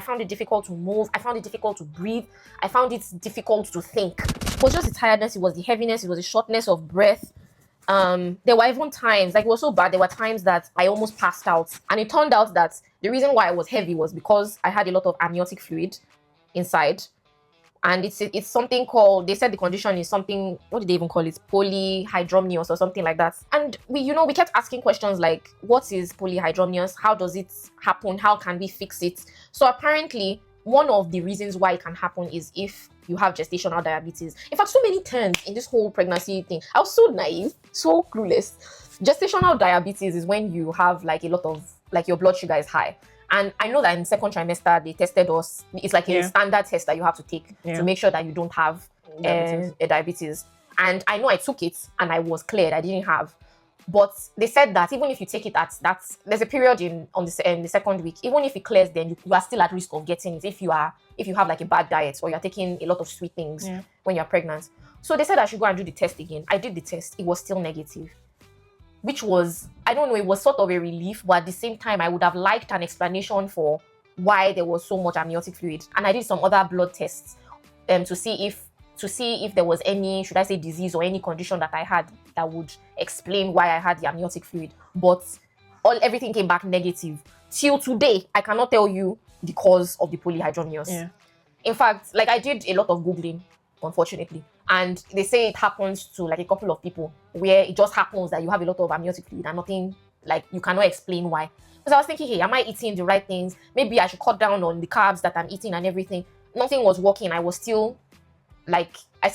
I found it difficult to move. I found it difficult to breathe. I found it difficult to think. It was just the tiredness. It was the heaviness. It was the shortness of breath. There were even times, like, it was so bad, there were times that I almost passed out. And it turned out that the reason why I was heavy was because I had a lot of amniotic fluid inside. And it's something called, they said the condition is something, what did they even call it? Polyhydramnios or something like that. And we kept asking questions like, what is polyhydramnios? How does it happen? How can we fix it? So apparently, one of the reasons why it can happen is if you have gestational diabetes. In fact, so many terms in this whole pregnancy thing. I was so naive, so clueless. Gestational diabetes is when you have like a lot of, like, your blood sugar is high. And I know that in second trimester, they tested us. It's like a standard test that you have to take to make sure that you don't have a diabetes. And I know I took it and I was cleared. I didn't have. But they said that even if you take it there's a period in the second week. Even if it clears, then you are still at risk of getting it if you have like a bad diet or you're taking a lot of sweet things when you're pregnant. So they said I should go and do the test again. I did the test. It was still negative. Which was, I don't know, it was sort of a relief, but at the same time, I would have liked an explanation for why there was so much amniotic fluid. And I did some other blood tests to see if there was any, should I say, disease or any condition that I had that would explain why I had the amniotic fluid. But everything came back negative. Till today, I cannot tell you the cause of the polyhydramnios. Yeah. In fact, like, I did a lot of Googling, unfortunately. And they say it happens to like a couple of people where it just happens that you have a lot of amniotic fluid and nothing, like, you cannot explain why. Because I was thinking, hey, am I eating the right things? Maybe I should cut down on the carbs that I'm eating and everything. Nothing was working. I still had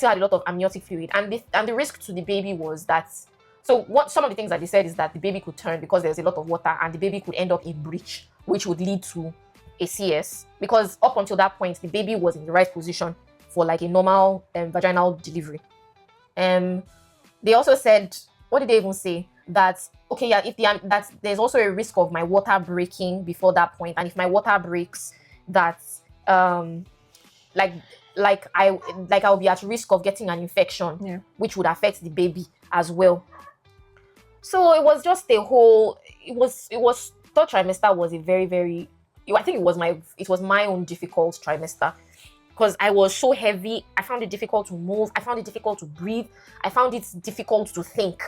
a lot of amniotic fluid. And the risk to the baby was that, so what some of the things that they said is that the baby could turn because there's a lot of water and the baby could end up in breech, which would lead to a CS. Because up until that point, the baby was in the right position for like a normal vaginal delivery. They also said, what did they even say? That, okay, yeah, that there's also a risk of my water breaking before that point, and if my water breaks, that I'll be at risk of getting an infection, which would affect the baby as well. So it was just a whole. It was third trimester was a very, very. I think it was my own difficult trimester. Because I was so heavy, I found it difficult to move, I found it difficult to breathe, I found it difficult to think.